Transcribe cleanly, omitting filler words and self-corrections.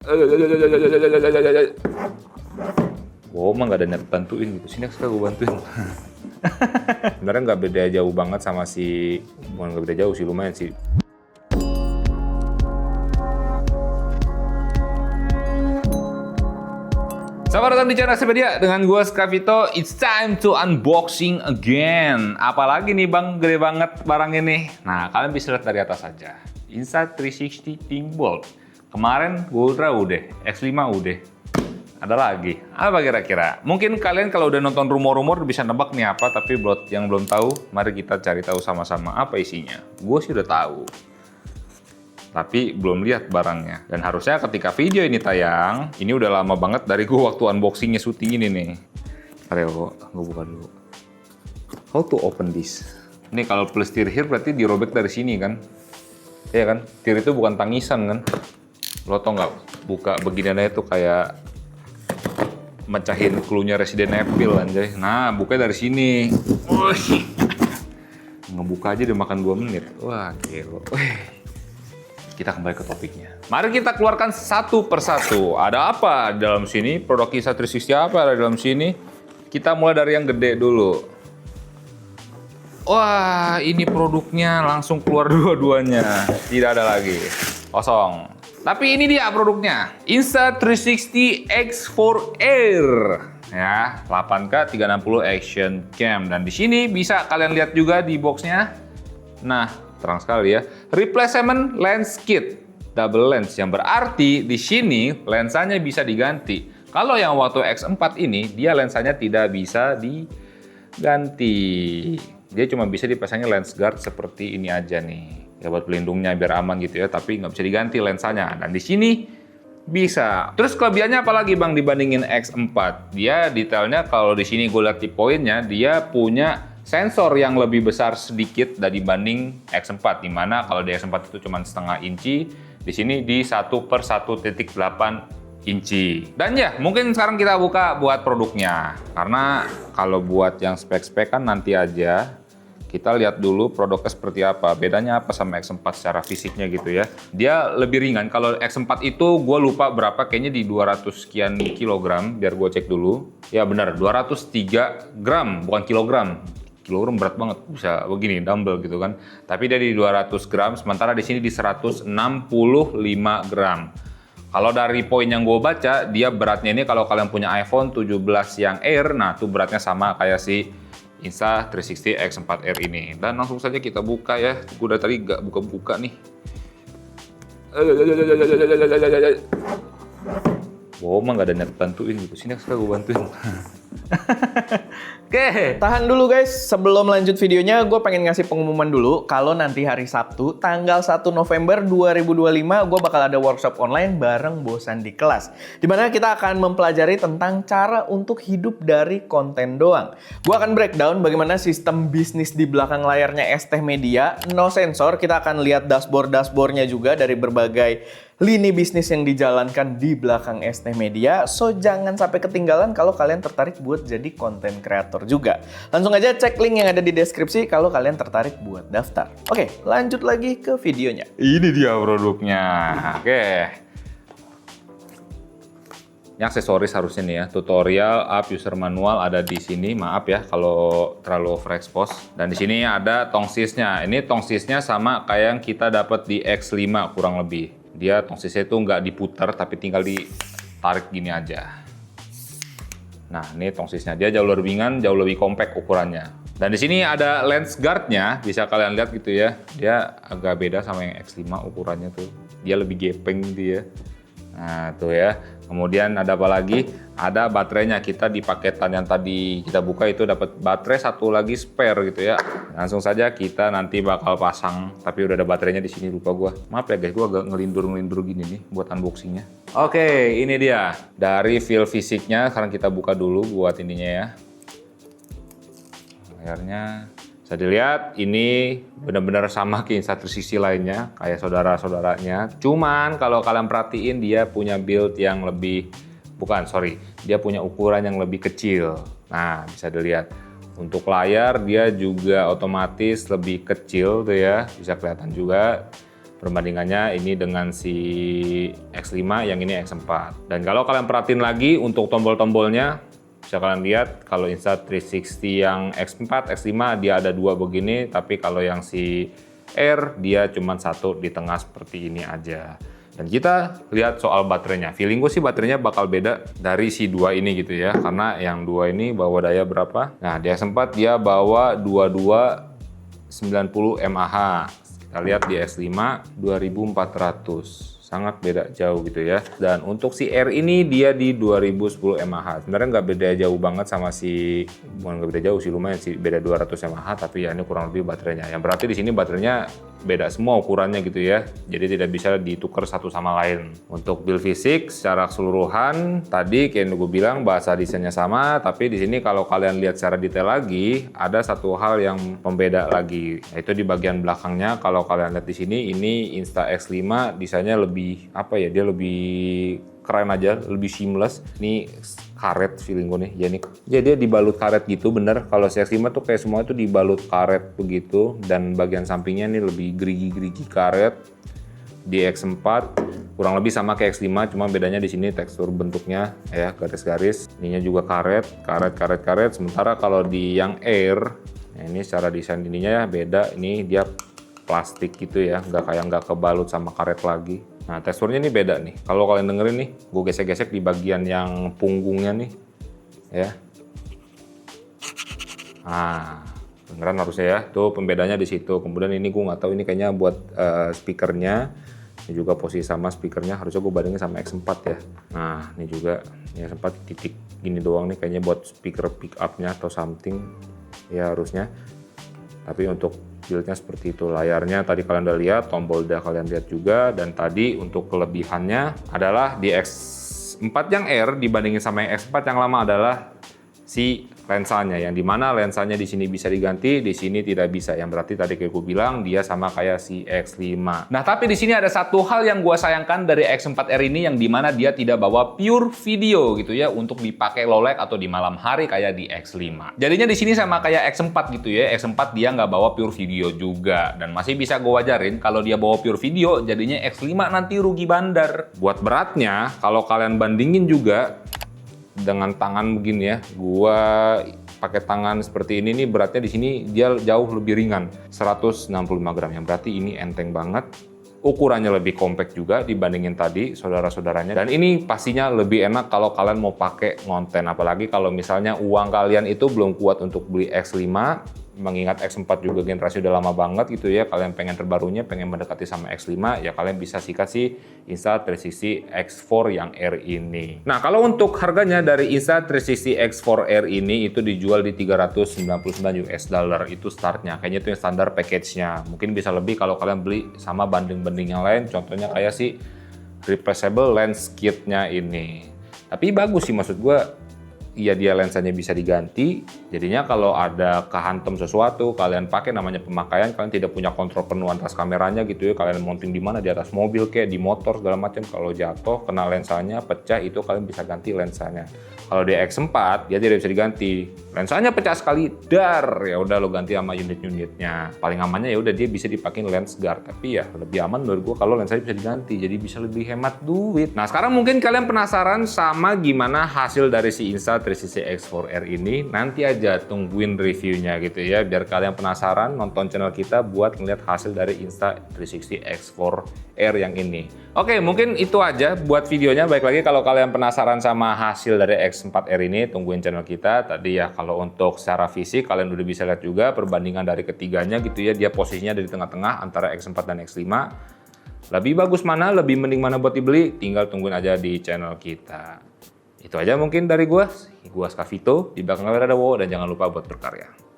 Wow, mah nggak ada niat bantuin gitu. Sini sekarang gue bantuin. Sebenarnya nggak beda jauh banget sama si, bukan nggak beda jauh sih, lumayan sih. Selamat datang di channel Expedia dengan gue Skavito. It's time to unboxing again. Apalagi nih bang, gede banget barang ini. Nah, kalian bisa lihat dari atas saja. Insta360 Thinkbolt. Kemarin gue udah, X5 udah. Ada lagi. Apa kira-kira? Mungkin kalian kalau udah nonton rumor-rumor bisa nebak nih apa, tapi buat yang belum tahu, mari kita cari tahu sama-sama apa isinya. Gue sih udah tahu, tapi belum lihat barangnya. Dan harusnya ketika video ini tayang, ini udah lama banget dari gue waktu unboxingnya syuting ini nih. Ayo, gue buka dulu. How to open this? Ini kalau plus tir here berarti dirobek dari sini kan? Iya kan? Tir itu bukan tangisan kan? Lo tau nggak? Buka beginiannya itu kayak mecahin clue-nya Resident Evil anjay. Nah, bukanya dari sini. Ngebuka aja udah makan 2 menit. Wah, gila. Kita kembali ke topiknya. Mari kita keluarkan satu persatu. Ada apa di dalam sini? Produk Insta360 apa ada di dalam sini? Kita mulai dari yang gede dulu. Wah, ini produknya langsung keluar dua-duanya. Tidak ada lagi. Kosong. Tapi ini dia produknya. Insta360 X4 Air. Ya, 8K 360 Action Cam. Dan di sini bisa kalian lihat juga di boxnya. Nah, terang sekali ya. Replacement lens kit, double lens, yang berarti di sini lensanya bisa diganti. Kalau yang waktu X4 ini dia lensanya tidak bisa diganti. Dia cuma bisa dipasangin lens guard seperti ini aja nih. Ya buat pelindungnya biar aman gitu ya, tapi nggak bisa diganti lensanya. Dan di sini bisa. Terus kelebihannya apa lagi bang dibandingin X4? Dia detailnya kalau di sini gue lihat di poinnya, dia punya sensor yang lebih besar sedikit dibanding X4, dimana kalau di X4 itu cuma setengah inci, di sini di 1/1.8 inci. Dan ya, mungkin sekarang kita buka buat produknya, karena kalau buat yang spek-spek kan nanti aja. Kita lihat dulu produknya seperti apa, bedanya apa sama X4 secara fisiknya gitu ya. Dia lebih ringan, kalau X4 itu gue lupa berapa, kayaknya di 200 sekian kilogram, biar gue cek dulu. Ya benar, 203 gram, bukan kilogram. Kilogram berat banget, bisa begini, dumbbell gitu kan. Tapi dia di 200 gram, sementara di sini di 165 gram. Kalau dari poin yang gue baca, dia beratnya ini kalau kalian punya iPhone 17 yang Air, nah tuh beratnya sama kayak si Insta360 X4 Air ini. Dan langsung saja kita buka ya. Gue udah tadi gak buka-buka nih. Wow, mah gak ada niat bantuin gitu. Sini sekarang gue bantuin. Oke, tahan dulu guys. Sebelum lanjut videonya, gue pengen ngasih pengumuman dulu. Kalau nanti hari Sabtu, tanggal 1 November 2025, gue bakal ada workshop online bareng Bosan di Kelas. Dimana kita akan mempelajari tentang cara untuk hidup dari konten doang. Gue akan breakdown bagaimana sistem bisnis di belakang layarnya ST Media. No sensor, kita akan lihat dashboard-dashboardnya juga dari berbagai lini bisnis yang dijalankan di belakang ST Media. So, jangan sampai ketinggalan kalau kalian tertarik buat jadi konten kreator juga. Langsung aja cek link yang ada di deskripsi kalau kalian tertarik buat daftar. Oke, lanjut lagi ke videonya. Ini dia produknya. Oke. Ini aksesoris harusnya nih ya. Tutorial, app, user manual ada di sini. Maaf ya kalau terlalu overexpose. Dan di sini ada tongsisnya. Ini tongsisnya sama kayak yang kita dapat di X5 kurang lebih. Dia tongsisnya itu nggak diputar tapi tinggal ditarik gini aja. Nah, ini tongsisnya. Dia jauh lebih ringan, jauh lebih compact ukurannya. Dan di sini ada lens guardnya, bisa kalian lihat gitu ya. Dia agak beda sama yang X5 ukurannya tuh. Dia lebih gepeng dia. Nah, tuh ya. Kemudian ada apa lagi? Ada baterainya. Kita di paketan yang tadi kita buka itu dapat baterai satu lagi spare gitu ya. Langsung saja kita nanti bakal pasang. Tapi udah ada baterainya di sini, lupa gua. Maaf ya guys, gua agak ngelindur-ngelindur gini nih buat unboxingnya. Oke, ini dia. Dari feel fisiknya, sekarang kita buka dulu buat ininya ya. Layarnya bisa dilihat ini benar-benar sama ke Insta360 lainnya, kayak saudara-saudaranya. Cuman kalau kalian perhatiin dia punya build yang lebih, dia punya ukuran yang lebih kecil. Nah, bisa dilihat. Untuk layar dia juga otomatis lebih kecil tuh ya, bisa kelihatan juga. Perbandingannya ini dengan si X5, yang ini X4. Dan kalau kalian perhatiin lagi untuk tombol-tombolnya, bisa kalian lihat kalau Insta360 yang X4, X5 dia ada 2 begini, tapi kalau yang si R dia cuma 1 di tengah seperti ini aja. Dan kita lihat soal baterainya. Feeling gue sih baterainya bakal beda dari si 2 ini gitu ya. Karena yang 2 ini bawa daya berapa? Nah, di X4 dia bawa 2290 mAh. Kita lihat di X5 2400. Sangat beda jauh gitu ya. Dan untuk si R ini dia di 2010 mAh. Sebenarnya nggak beda jauh banget sama si, bukan nggak beda jauh sih, lumayan sih, beda 200 mAh, tapi ya ini kurang lebih baterainya. Yang berarti di sini baterainya beda semua ukurannya gitu ya. Jadi tidak bisa ditukar satu sama lain. Untuk build fisik secara keseluruhan, tadi kayak gue bilang bahasa desainnya sama, tapi di sini kalau kalian lihat secara detail lagi, ada satu hal yang pembeda lagi, yaitu di bagian belakangnya. Kalau kalian lihat di sini, ini Insta-X5 desainnya lebih apa ya, dia lebih keren aja, lebih seamless. Ini karet feeling gue nih, ya dia dibalut karet gitu bener. Kalau si X5 tuh kayak semua itu dibalut karet begitu, dan bagian sampingnya nih lebih gerigi-gerigi karet. Di X4 kurang lebih sama kayak X5, cuma bedanya di sini tekstur bentuknya ya, garis-garis. Ininya juga karet. Sementara kalau di yang Air, nah ini secara desain ininya ya beda. Ini dia plastik gitu ya, nggak kebalut sama karet lagi. Nah, teksturnya ini beda nih. Kalau kalian dengerin nih, gue gesek-gesek di bagian yang punggungnya nih, ya. Nah, beneran harusnya ya. Tuh pembedanya di situ. Kemudian ini gue nggak tahu, ini kayaknya buat speakernya. Ini juga posisi sama speakernya. Harusnya gue bandingin sama X4 ya. Nah, ini juga ini X4 titik gini doang nih, kayaknya buat speaker pick up-nya atau something. Ya harusnya. Tapi untuk build-nya seperti itu. Layarnya tadi kalian udah lihat, tombol udah kalian lihat juga. Dan tadi untuk kelebihannya adalah di X4 yang R dibandingin sama yang X4 yang lama adalah si lensanya, yang dimana lensanya di sini bisa diganti, di sini tidak bisa. Yang berarti tadi kayak gue bilang dia sama kayak si X5. Nah, tapi di sini ada satu hal yang gue sayangkan dari X4R ini, yang dimana dia tidak bawa pure video gitu ya untuk dipakai low light atau di malam hari kayak di X5. Jadinya di sini sama kayak X4 gitu ya. X4 dia nggak bawa pure video juga, dan masih bisa gue wajarin kalau dia bawa pure video, jadinya X5 nanti rugi bandar. Buat beratnya, kalau kalian bandingin juga dengan tangan begini ya, gua pakai tangan seperti ini nih, beratnya di sini dia jauh lebih ringan, 165 gram, yang berarti ini enteng banget. Ukurannya lebih compact juga dibandingin tadi saudara-saudaranya, dan ini pastinya lebih enak kalau kalian mau pakai ngonten, apalagi kalau misalnya uang kalian itu belum kuat untuk beli X5. Mengingat X4 juga generasi udah lama banget gitu ya, kalian pengen terbarunya, pengen mendekati sama X5, ya kalian bisa sikat si Insta360 X4 yang R ini. Nah, kalau untuk harganya dari Insta360 X4R ini itu dijual di $399 itu startnya. Kayaknya itu yang standar package-nya. Mungkin bisa lebih kalau kalian beli sama banding-banding yang lain, contohnya kayak si replaceable lens kit-nya ini. Tapi bagus sih, maksud gue. Iya, dia lensanya bisa diganti, jadinya kalau ada kehantem sesuatu, kalian pakai namanya pemakaian, kalian tidak punya kontrol penuh atas kameranya gitu ya, kalian mounting di mana, di atas mobil kayak di motor segala macam, kalau jatuh kena lensanya pecah, itu kalian bisa ganti lensanya. Kalau di X4 dia tidak bisa diganti, lensanya pecah sekali, dar, ya udah lo ganti sama unit-unitnya. Paling amannya ya udah dia bisa dipakai lens guard, tapi ya lebih aman menurut gua kalau lensanya bisa diganti, jadi bisa lebih hemat duit. Nah, sekarang mungkin kalian penasaran sama gimana hasil dari si Insta360 X4R ini, nanti aja tungguin reviewnya gitu ya, biar kalian penasaran nonton channel kita buat ngeliat hasil dari Insta360 X4R yang ini. Oke, mungkin itu aja buat videonya. Baik lagi kalau kalian penasaran sama hasil dari X4R ini, tungguin channel kita. Tadi ya kalau untuk secara fisik kalian udah bisa lihat juga perbandingan dari ketiganya gitu ya, dia posisinya dari tengah-tengah antara X4 dan X5. Lebih bagus mana, lebih mending mana buat dibeli, tinggal tungguin aja di channel kita. Itu aja mungkin dari gua Skavito, di belakang kamera ada Wo, dan jangan lupa buat berkarya.